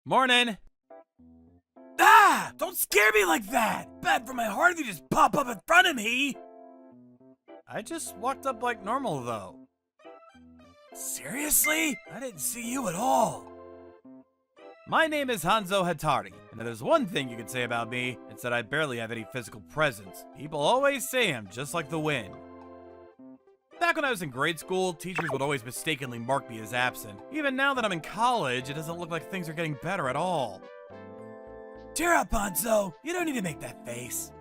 Morning! Ah! Don't scare me like that! Bad for my heart if you just pop up in front of me! I just walked up like normal, though. Seriously? I didn't see you at all. My name is Hanzo Hatari, and if there's one thing you can say about me, it's that I barely have any physical presence. People always say I'm just like the wind. Back when I was in grade school, teachers would always mistakenly mark me as absent. Even now that I'm in college, it doesn't look like things are getting better at all. Cheer up, Hanzo. You don't need to make that face.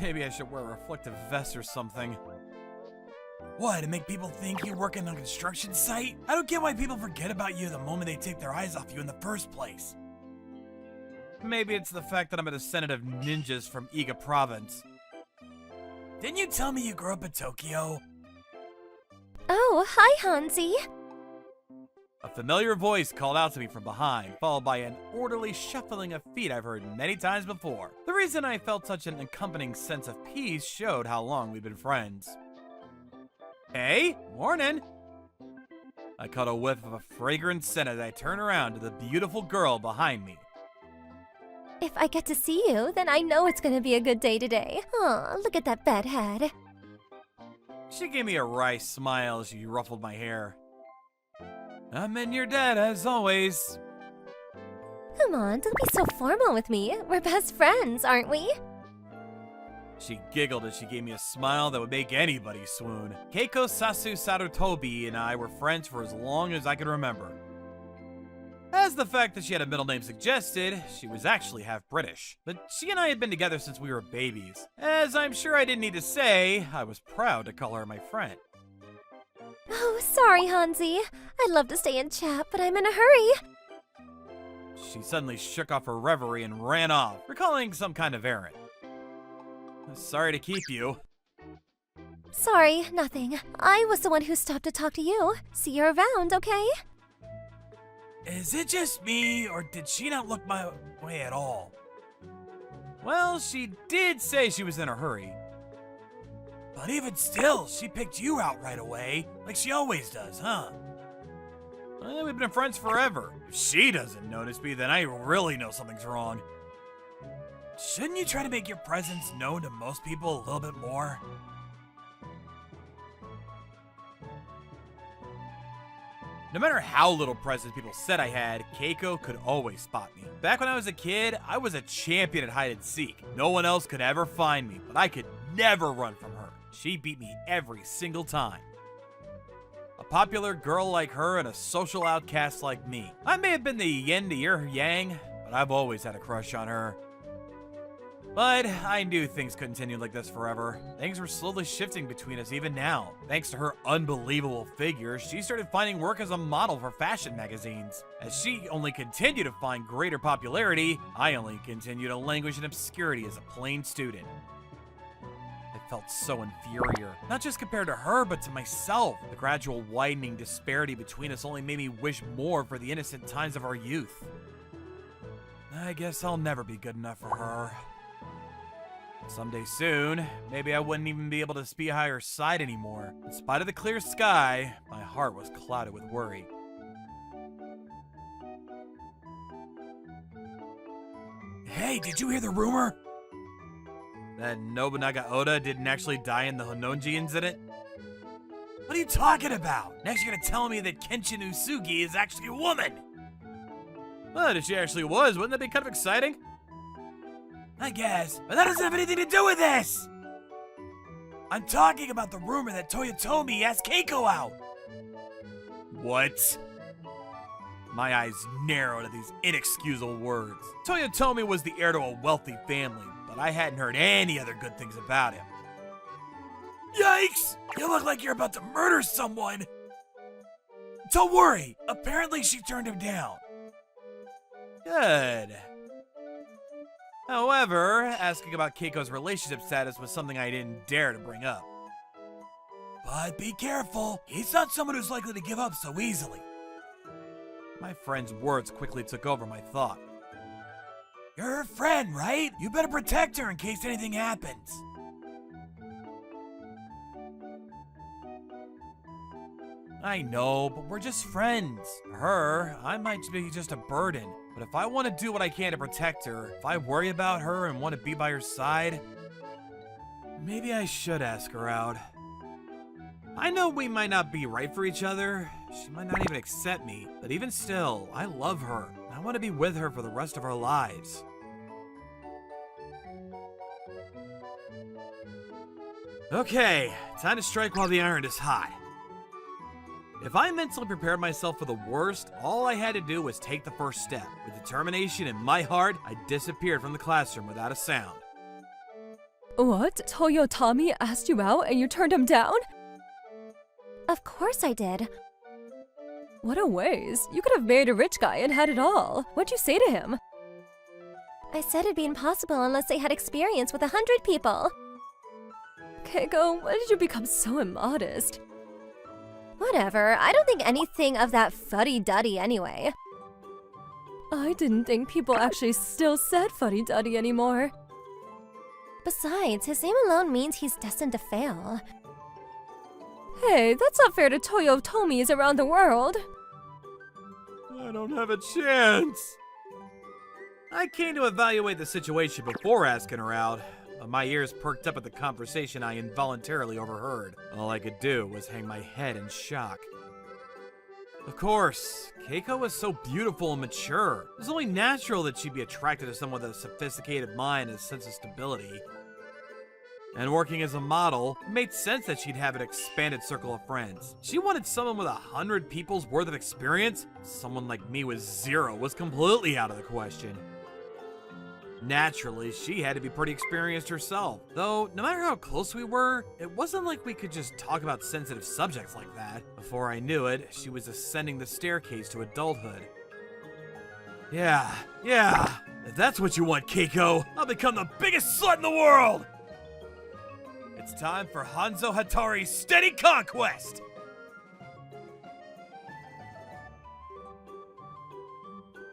Maybe I should wear a reflective vest or something. What, to make people think you work in a construction site? I don't get why people forget about you the moment they take their eyes off you in the first place. Maybe it's the fact that I'm a descendant of ninjas from Iga province. Didn't you tell me you grew up in Tokyo? Oh, hi, Hanzi. A familiar voice called out to me from behind, followed by an orderly shuffling of feet I've heard many times before. The reason I felt such an accompanying sense of peace showed how long we'd been friends. Hey, morning! I caught a whiff of a fragrant scent as I turned around to the beautiful girl behind me. If I get to see you, then I know it's gonna be a good day today. Aw, look at that bedhead. She gave me a wry smile as she ruffled my hair. I'm in your debt as always. Come on, don't be so formal with me. We're best friends, aren't we? She giggled as she gave me a smile that would make anybody swoon. Keiko Sasu Sarutobi and I were friends for as long as I could remember. As the fact that she had a middle name suggested, she was actually half British. But she and I had been together since we were babies. As I'm sure I didn't need to say, I was proud to call her my friend. Oh, sorry, Hanzi. I'd love to stay and chat, but I'm in a hurry. She suddenly shook off her reverie and ran off, recalling some kind of errand. Sorry to keep you. Sorry, nothing. I was the one who stopped to talk to you. See you around, okay? Is it just me, or did she not look my way at all? Well, she did say she was in a hurry. But even still, she picked you out right away, like she always does, huh? Well, we've been friends forever. If she doesn't notice me, then I really know something's wrong. Shouldn't you try to make your presence known to most people a little bit more? No matter how little presence people said I had, Keiko could always spot me. Back when I was a kid, I was a champion at hide and seek. No one else could ever find me, but I could never run from her. She beat me every single time. A popular girl like her and a social outcast like me. I may have been the yin to your yang, but I've always had a crush on her. But I knew things couldn't continue like this forever. Things were slowly shifting between us even now. Thanks to her unbelievable figure, she started finding work as a model for fashion magazines. As she only continued to find greater popularity, I only continued to languish in obscurity as a plain student. I felt so inferior, not just compared to her, but to myself. The gradual widening disparity between us only made me wish more for the innocent times of our youth. I guess I'll never be good enough for her. Someday soon, maybe I wouldn't even be able to see her side anymore. In spite of the clear sky, my heart was clouded with worry. Hey, did you hear the rumor? That Nobunaga Oda didn't actually die in the Hononji incident? What are you talking about? Next you're gonna tell me that Kenshin Usugi is actually a woman! But if she actually was, wouldn't that be kind of exciting? I guess, but that doesn't have anything to do with this! I'm talking about the rumor that Toyotomi asked Keiko out! What? My eyes narrowed at these inexcusable words. Toyotomi was the heir to a wealthy family, but I hadn't heard any other good things about him. Yikes! You look like you're about to murder someone! Don't worry, apparently she turned him down. Good. However, asking about Keiko's relationship status was something I didn't dare to bring up. But be careful, he's not someone who's likely to give up so easily. My friend's words quickly took over my thought. You're her friend, right? You better protect her in case anything happens. I know, but we're just friends. To her, I might be just a burden. But if I want to do what I can to protect her, if I worry about her and want to be by her side, maybe I should ask her out. I know we might not be right for each other. She might not even accept me. But even still, I love her. And I want to be with her for the rest of our lives. Okay, time to strike while the iron is hot. If I mentally prepared myself for the worst, all I had to do was take the first step. With determination in my heart, I disappeared from the classroom without a sound. What? Toyotomi asked you out and you turned him down? Of course I did. What a waste. You could have married a rich guy and had it all. What'd you say to him? I said it'd be impossible unless I had experience with 100 people. Keiko, why did you become so immodest? Whatever, I don't think anything of that fuddy-duddy anyway. I didn't think people actually still said fuddy-duddy anymore. Besides, his name alone means he's destined to fail. Hey, that's not fair to Toyotomis around the world. I don't have a chance. I came to evaluate the situation before asking her out, but my ears perked up at the conversation I involuntarily overheard. All I could do was hang my head in shock. Of course, Keiko was so beautiful and mature. It was only natural that she'd be attracted to someone with a sophisticated mind and a sense of stability. And working as a model, it made sense that she'd have an expanded circle of friends. She wanted someone with 100 people's worth of experience. Someone like me with 0 was completely out of the question. Naturally, she had to be pretty experienced herself. Though, no matter how close we were, it wasn't like we could just talk about sensitive subjects like that. Before I knew it, she was ascending the staircase to adulthood. Yeah. If that's what you want, Keiko, I'll become the biggest slut in the world! It's time for Hanzo Hatari's steady conquest!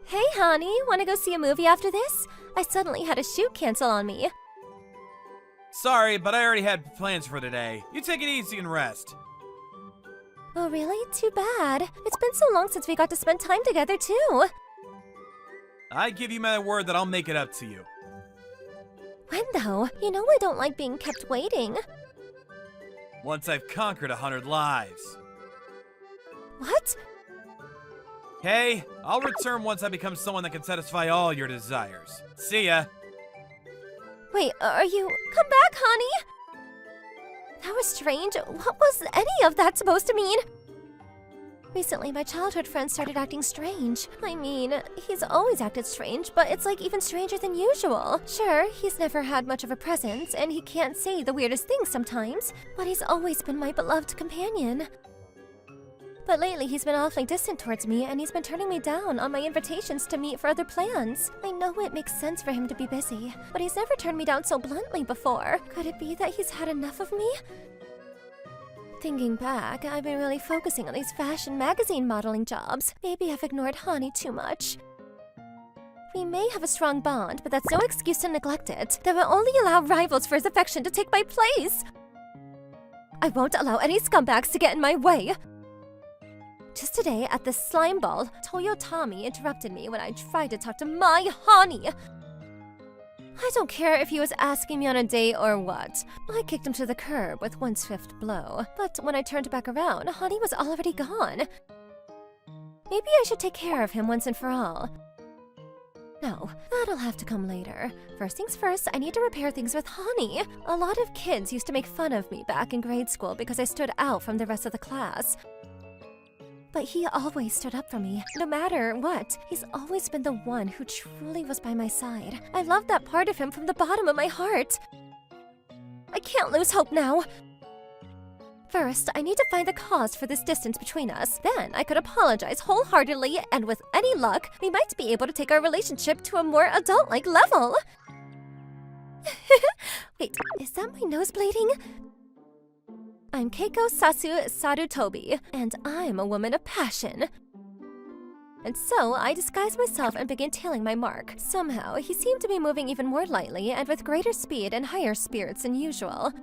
Hey, honey, wanna go see a movie after this? I suddenly had a shoot cancel on me. Sorry, but I already had plans for today. You take it easy and rest. Oh, really? Too bad. It's been so long since we got to spend time together, too. I give you my word that I'll make it up to you. When, though? You know I don't like being kept waiting. Once I've conquered 100 lives. What? Okay, I'll return once I become someone that can satisfy all your desires. See ya. Wait, are you... Come back, honey! That was strange. What was any of that supposed to mean? Recently, my childhood friend started acting strange. I mean, he's always acted strange, but it's like even stranger than usual. Sure, he's never had much of a presence, and he can't say the weirdest things sometimes, but he's always been my beloved companion. But lately, he's been awfully distant towards me, and he's been turning me down on my invitations to meet for other plans. I know it makes sense for him to be busy, but he's never turned me down so bluntly before. Could it be that he's had enough of me? Thinking back, I've been really focusing on these fashion magazine modeling jobs. Maybe I've ignored Hani too much. We may have a strong bond, but that's no excuse to neglect it. That will only allow rivals for his affection to take my place. I won't allow any scumbags to get in my way. Just today, at the slime ball, Toyotomi interrupted me when I tried to talk to my Hani. I don't care if he was asking me on a date or what. I kicked him to the curb with one swift blow. But when I turned back around, Hani was already gone. Maybe I should take care of him once and for all. No, that'll have to come later. First things first, I need to repair things with Hani. A lot of kids used to make fun of me back in grade school because I stood out from the rest of the class. But he always stood up for me. No matter what, he's always been the one who truly was by my side. I love that part of him from the bottom of my heart. I can't lose hope now. First, I need to find the cause for this distance between us. Then, I could apologize wholeheartedly, and with any luck, we might be able to take our relationship to a more adult-like level. Wait, is that my nose bleeding? I'm Keiko Sasu Sarutobi, and I'm a woman of passion. And so, I disguised myself and began tailing my mark. Somehow, he seemed to be moving even more lightly and with greater speed and higher spirits than usual.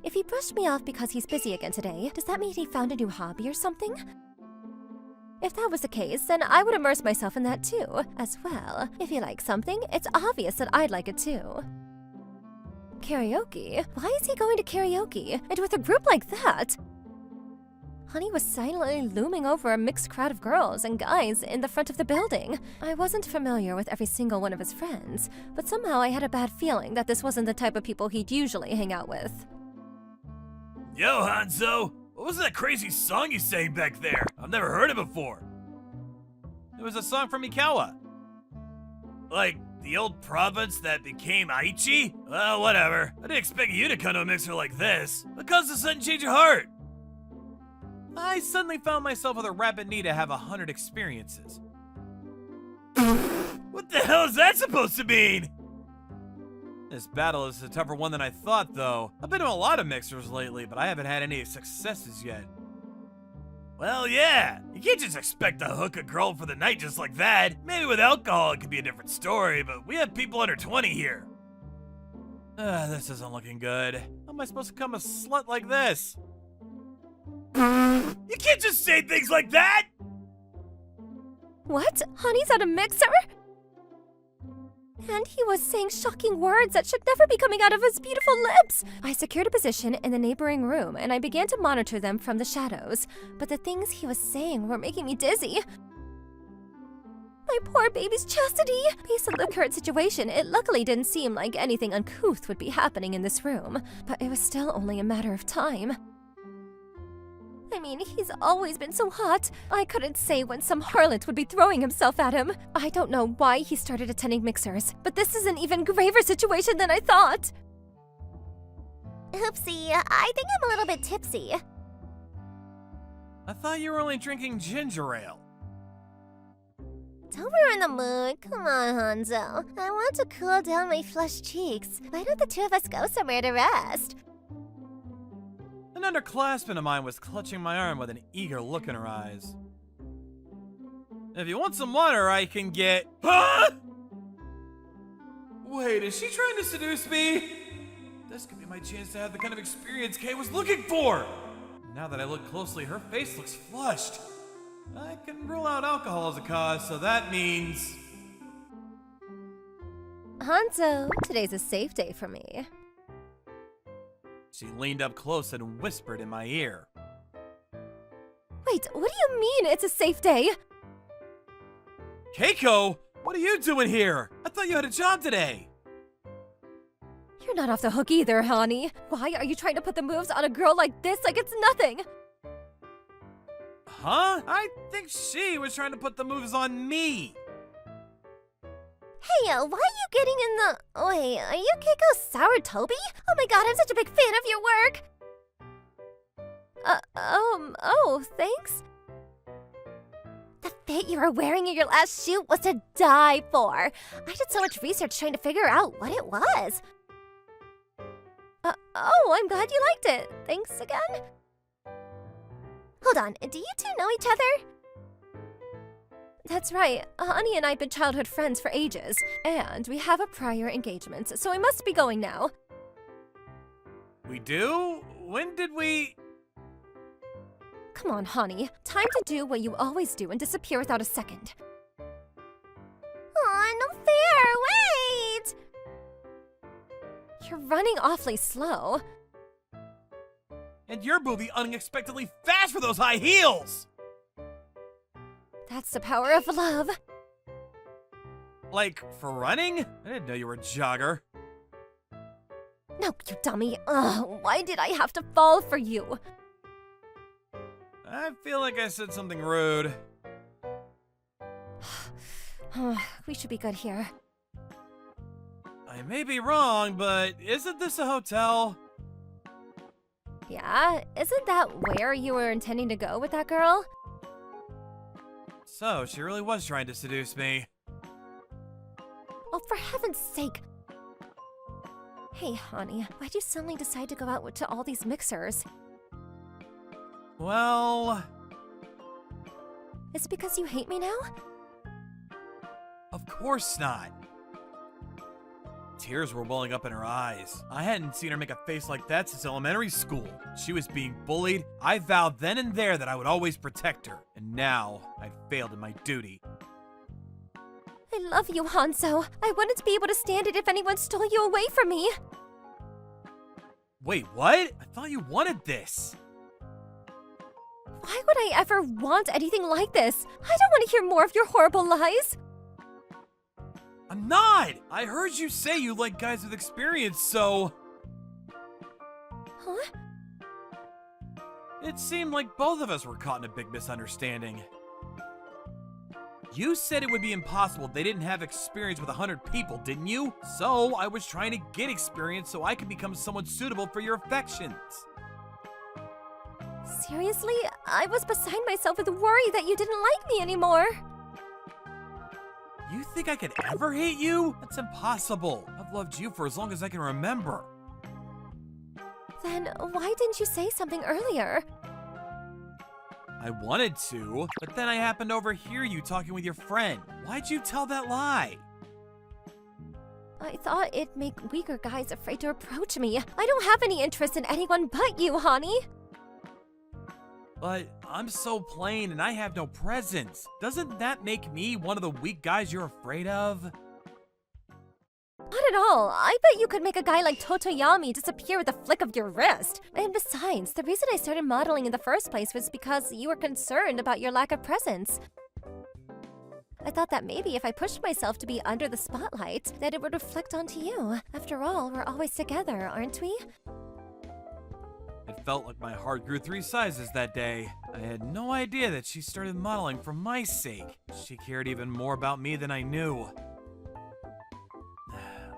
If he brushed me off because he's busy again today, does that mean he found a new hobby or something? If that was the case, then I would immerse myself in that too, as well. If he likes something, it's obvious that I'd like it too. Karaoke? Why is he going to karaoke? And with a group like that? Honey was silently looming over a mixed crowd of girls and guys in the front of the building. I wasn't familiar with every single one of his friends, but somehow I had a bad feeling that this wasn't the type of people he'd usually hang out with. Yo, Hanzo! What was that crazy song you sang back there? I've never heard it before. It was a song from Mikawa. Like, the old province that became Aichi? Well, whatever. I didn't expect you to come to a mixer like this. What caused the sudden change of heart? I suddenly found myself with a rapid need to have 100 experiences. What the hell is that supposed to mean? This battle is a tougher one than I thought, though. I've been to a lot of mixers lately, but I haven't had any successes yet. Well, yeah. You can't just expect to hook a girl for the night just like that. Maybe with alcohol it could be a different story, but we have people under 20 here. This isn't looking good. How am I supposed to become a slut like this? You can't just say things like that! What? Honey's at a mixer? And he was saying shocking words that should never be coming out of his beautiful lips. I secured a position in the neighboring room and I began to monitor them from the shadows. But the things he was saying were making me dizzy. My poor baby's chastity! Based on the current situation, it luckily didn't seem like anything uncouth would be happening in this room. But it was still only a matter of time. I mean, he's always been so hot. I couldn't say when some harlot would be throwing himself at him. I don't know why he started attending mixers, but this is an even graver situation than I thought. Oopsie, I think I'm a little bit tipsy. I thought you were only drinking ginger ale. Don't we're in the mood. Come on, Hanzo. I want to cool down my flushed cheeks. Why don't the two of us go somewhere to rest? An underclassman of mine was clutching my arm with an eager look in her eyes. If you want some water, I can get... Huh? Wait, is she trying to seduce me? This could be my chance to have the kind of experience Kay was looking for. Now that I look closely, her face looks flushed. I can rule out alcohol as a cause, so that means... Hanzo, today's a safe day for me. She leaned up close and whispered in my ear. Wait, what do you mean it's a safe day? Keiko, what are you doing here? I thought you had a job today. You're not off the hook either, honey. Why are you trying to put the moves on a girl like this like it's nothing? Huh? I think she was trying to put the moves on me. Hey, why are you getting in the... Wait, are you Keiko's sour Toby? Oh my god, I'm such a big fan of your work! Oh, thanks. The fit you were wearing in your last shoot was to die for. I did so much research trying to figure out what it was. I'm glad you liked it. Thanks again. Hold on, do you two know each other? That's right. Honey and I have been childhood friends for ages, and we have a prior engagement, so I must be going now. We do? When did we... Come on, honey. Time to do what you always do and disappear without a second. Aw, no fair! Wait! You're running awfully slow. And you're moving unexpectedly fast for those high heels! That's the power of love. Like, for running? I didn't know you were a jogger. No, you dummy. Ugh, why did I have to fall for you? I feel like I said something rude. We should be good here. I may be wrong, but isn't this a hotel? Yeah? Isn't that where you were intending to go with that girl? So, she really was trying to seduce me. Oh, for heaven's sake. Hey, honey, why'd you suddenly decide to go out to all these mixers? Well... Is it because you hate me now? Of course not. Tears were welling up in her eyes. I hadn't seen her make a face like that since elementary school. She was being bullied. I vowed then and there that I would always protect her. And now, I'd failed in my duty. I love you, Hanzo. I wouldn't be able to stand it if anyone stole you away from me. Wait, what? I thought you wanted this. Why would I ever want anything like this? I don't want to hear more of your horrible lies. I'm not! I heard you say you like guys with experience, so... Huh? It seemed like both of us were caught in a big misunderstanding. You said it would be impossible they didn't have experience with 100 people, didn't you? So I was trying to get experience so I could become someone suitable for your affections. Seriously? I was beside myself with worry that you didn't like me anymore. You think I could ever hate you? That's impossible. I've loved you for as long as I can remember. Then why didn't you say something earlier? I wanted to, but then I happened to overhear you talking with your friend. Why'd you tell that lie? I thought it'd make weaker guys afraid to approach me. I don't have any interest in anyone but you, honey. But I'm so plain and I have no presence. Doesn't that make me one of the weak guys you're afraid of? Not at all. I bet you could make a guy like Totoyami disappear with a flick of your wrist. And besides, the reason I started modeling in the first place was because you were concerned about your lack of presence. I thought that maybe if I pushed myself to be under the spotlight, that it would reflect onto you. After all, we're always together, aren't we? It felt like my heart grew 3 sizes that day. I had no idea that she started modeling for my sake. She cared even more about me than I knew.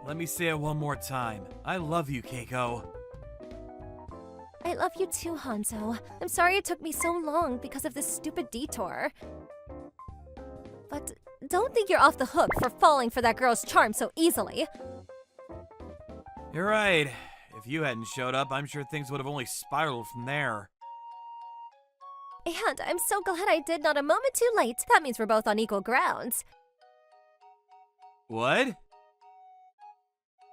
Let me say it one more time. I love you, Keiko. I love you too, Hanzo. I'm sorry it took me so long because of this stupid detour. But don't think you're off the hook for falling for that girl's charm so easily. You're right. If you hadn't showed up, I'm sure things would have only spiraled from there. And I'm so glad I did, not a moment too late. That means we're both on equal grounds. What?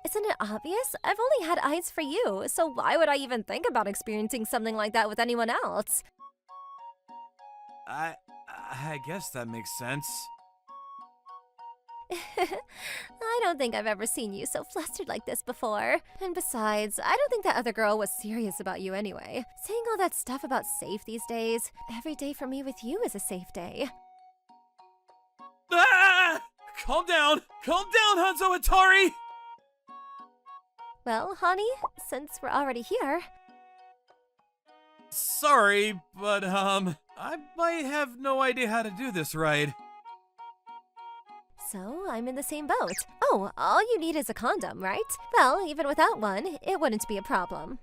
Isn't it obvious? I've only had eyes for you, so why would I even think about experiencing something like that with anyone else? I guess that makes sense. I don't think I've ever seen you so flustered like this before. And besides, I don't think that other girl was serious about you anyway. Saying all that stuff about safe these days, every day for me with you is a safe day. Ah! Calm down! Calm down, Hanzo Atari! Well, honey, since we're already here... Sorry, but, I might have no idea how to do this right. So, I'm in the same boat. Oh, all you need is a condom, right? Well, even without one, it wouldn't be a problem.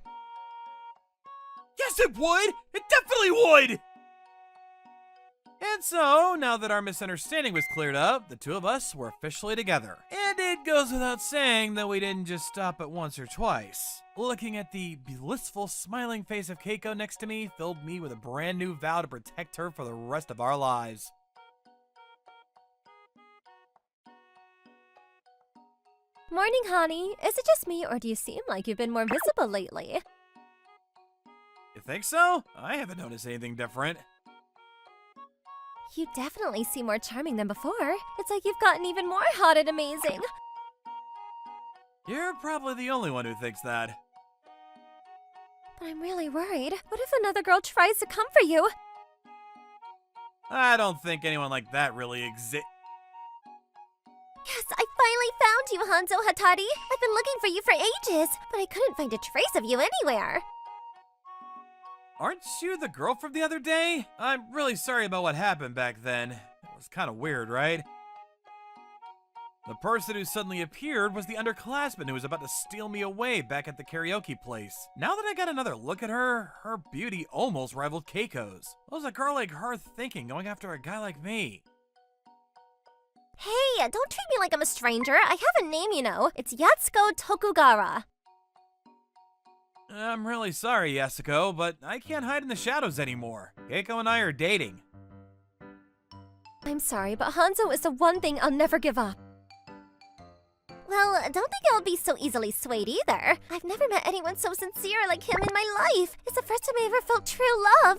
Yes, it would! It definitely would! And so, now that our misunderstanding was cleared up, the two of us were officially together. And it goes without saying that we didn't just stop at once or twice. Looking at the blissful, smiling face of Keiko next to me filled me with a brand new vow to protect her for the rest of our lives. Morning, honey. Is it just me, or do you seem like you've been more visible lately? You think so? I haven't noticed anything different. You definitely seem more charming than before. It's like you've gotten even more hot and amazing. You're probably the only one who thinks that. But I'm really worried. What if another girl tries to come for you? I don't think anyone like that really exists. Yes, I finally found you, Hanzo Hatari. I've been looking for you for ages, but I couldn't find a trace of you anywhere. Aren't you the girl from the other day? I'm really sorry about what happened back then. It was kind of weird, right? The person who suddenly appeared was the underclassman who was about to steal me away back at the karaoke place. Now that I got another look at her, her beauty almost rivaled Keiko's. What was a girl like her thinking going after a guy like me? Hey, don't treat me like I'm a stranger. I have a name, you know. It's Yatsuko Tokugara. I'm really sorry, Yasuko, but I can't hide in the shadows anymore. Keiko and I are dating. I'm sorry, but Hanzo is the one thing I'll never give up. Well, don't think I'll be so easily swayed either. I've never met anyone so sincere like him in my life. It's the first time I ever felt true love.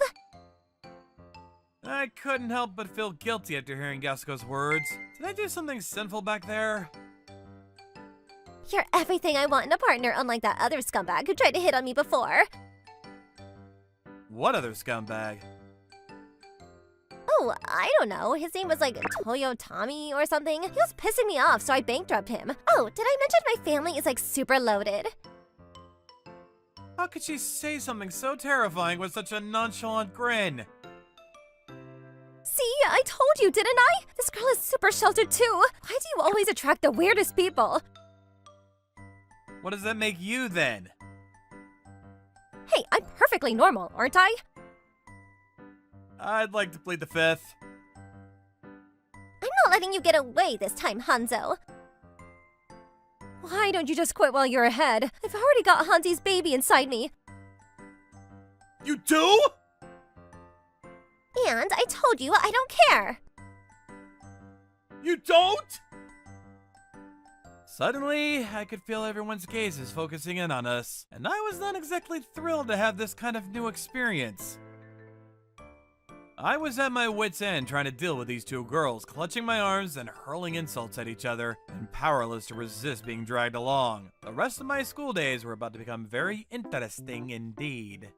I couldn't help but feel guilty after hearing Yasuko's words. Did I do something sinful back there? You're everything I want in a partner, unlike that other scumbag who tried to hit on me before. What other scumbag? Oh, I don't know. His name was like Toyotomi or something. He was pissing me off, so I bankrupt him. Oh, did I mention my family is like super loaded? How could she say something so terrifying with such a nonchalant grin? See, I told you, didn't I? This girl is super sheltered too. Why do you always attract the weirdest people? What does that make you then? Hey, I'm perfectly normal, aren't I? I'd like to plead the fifth. I'm not letting you get away this time, Hanzo. Why don't you just quit while you're ahead? I've already got Hanzi's baby inside me. You do? And I told you I don't care. You don't? Suddenly, I could feel everyone's gazes focusing in on us, and I was not exactly thrilled to have this kind of new experience. I was at my wit's end trying to deal with these two girls, clutching my arms and hurling insults at each other, and powerless to resist being dragged along. The rest of my school days were about to become very interesting indeed.